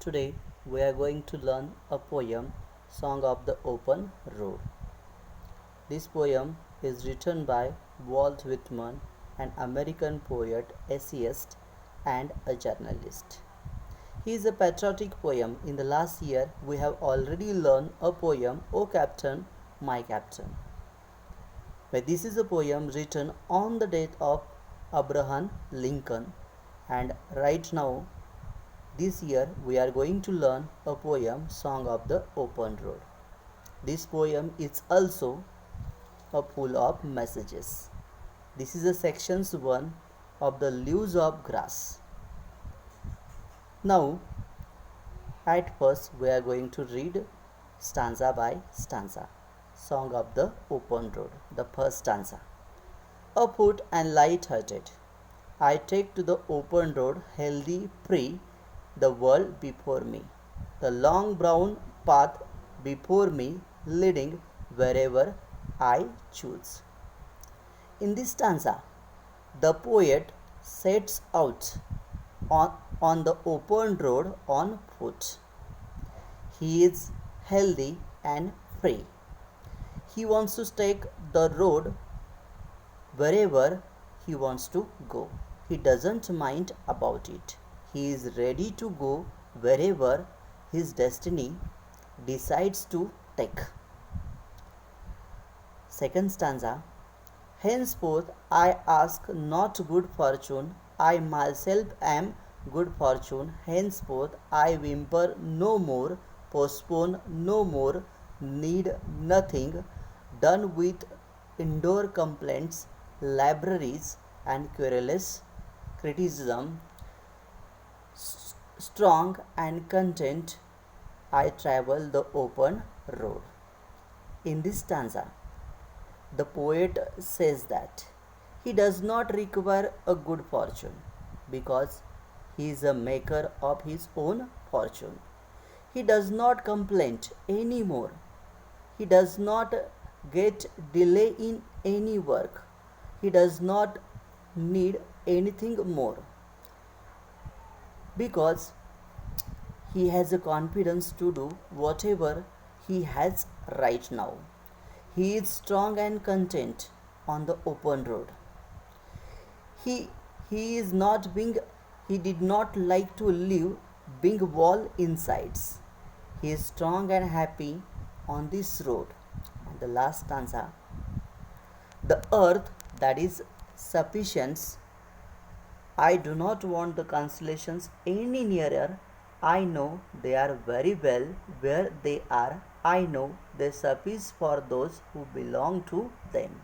Today we are going to learn a poem, Song of the Open Road. This poem is written by Walt Whitman, an American poet, essayist, and a journalist. He is a patriotic poem. In the last year, we have already learned a poem, O Captain, My Captain. But this is a poem written on the death of Abraham Lincoln, and right now this year we are going to learn a poem Song of the Open Road. This poem is also a full of messages. This is a sections 1 of the Leaves of Grass. Now at first we are going to read stanza by stanza. Song of the Open Road. The first stanza. Afoot and light-hearted, I take to the open road, healthy, free, the world before me, the long brown path before me, leading wherever I choose. In this stanza, the poet sets out on the open road on foot. He is healthy and free. He wants to take the road wherever he wants to go. He doesn't mind about it. He is ready to go wherever his destiny decides to take. Second stanza. Henceforth I ask not good fortune, I myself am good fortune. Henceforth I whimper no more, postpone no more, need nothing, done with indoor complaints, libraries, and querulous criticism. Strong and content, I travel the open road. In this stanza, the poet says that he does not require a good fortune because he is a maker of his own fortune. He does not complain anymore. He does not get delay in any work. He does not need anything more because he has a confidence to do whatever he has right now. He is strong and content on the open road. He he is not being he did not like to live being wall insides. He is strong and happy on this road. And the last stanza. The earth that is sufficient. I do not want the constellations any nearer. I know they are very well where they are. I know they suffice for those who belong to them.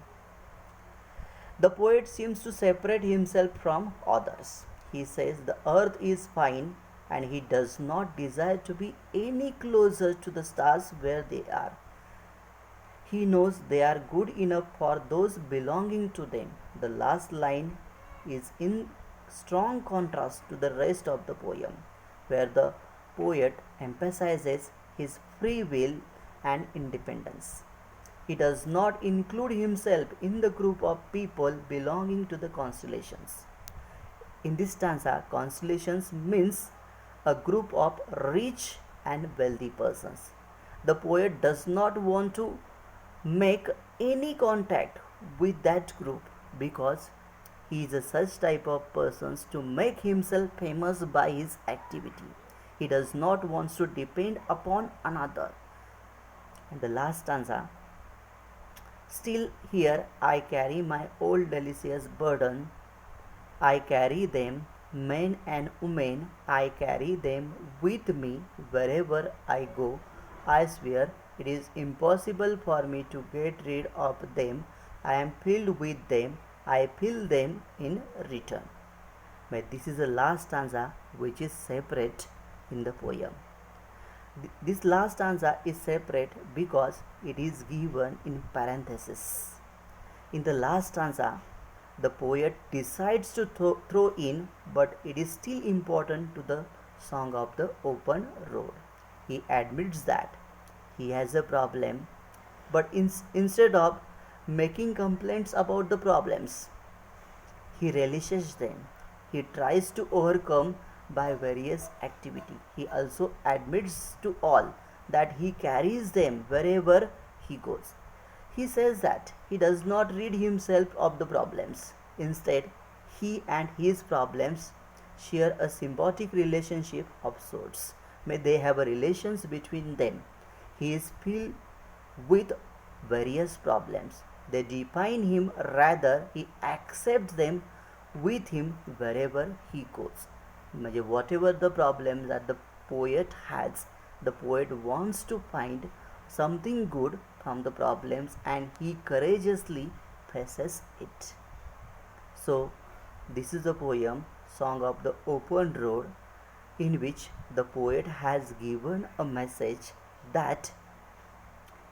The poet seems to separate himself from others. He says the earth is fine and he does not desire to be any closer to the stars where they are. He knows they are good enough for those belonging to them. The last line is in strong contrast to the rest of the poem, where the poet emphasizes his free will and independence. He does not include himself in the group of people belonging to the constellations. In this stanza, constellations means a group of rich and wealthy persons. The poet does not want to make any contact with that group because he is a such type of persons to make himself famous by his activity. He does not want to depend upon another. And the last stanza. Still here I carry my old delicious burden. I carry them, men and women, I carry them with me wherever I go. I swear it is impossible for me to get rid of them. I am filled with them. I feel them in return. But this is the last stanza which is separate in the poem. This last stanza is separate because it is given in parenthesis. In the last stanza, the poet decides to throw in, but it is still important to the song of the open road. He admits that he has a problem, but instead of making complaints about the problems, he relishes them. He tries to overcome by various activity. He also admits to all that he carries them wherever he goes. He says that he does not rid himself of the problems. Instead, he and his problems share a symbiotic relationship of sorts. May they have a relations between them. He is filled with various problems. They define him, rather he accepts them with him wherever he goes. म्हणजे whatever the problems that the poet has, the poet wants to find something good from the problems and he courageously faces it. So, this is the poem Song of the Open Road, in which the poet has given a message that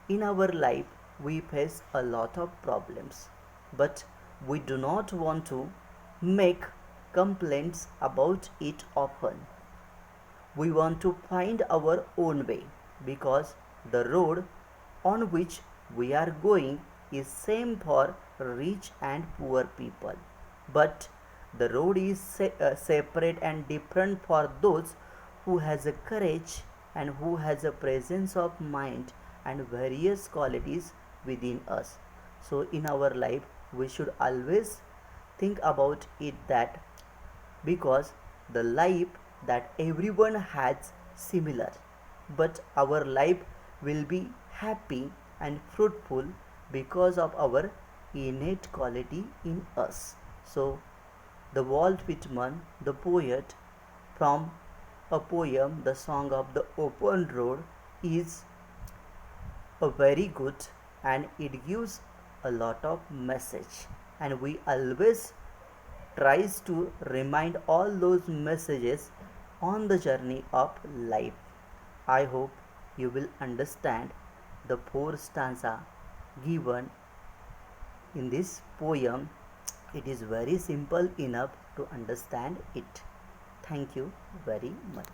in our life we face a lot of problems, but we do not want to make complaints about it often. We want to find our own way because the road on which we are going is same for rich and poor people, but the road is separate and different for those who has a courage and who has a presence of mind and various qualities within us. So in our life we should always think about it, that because the life that everyone has similar, but our life will be happy and fruitful because of our innate quality in us. So the Walt Whitman, the poet, from a poem The Song of the Open Road, is a very good, and it gives a lot of message, and we always tries to remind all those messages on the journey of life. I hope you will understand the four stanza given in this poem. It is very simple enough to understand it. Thank you very much.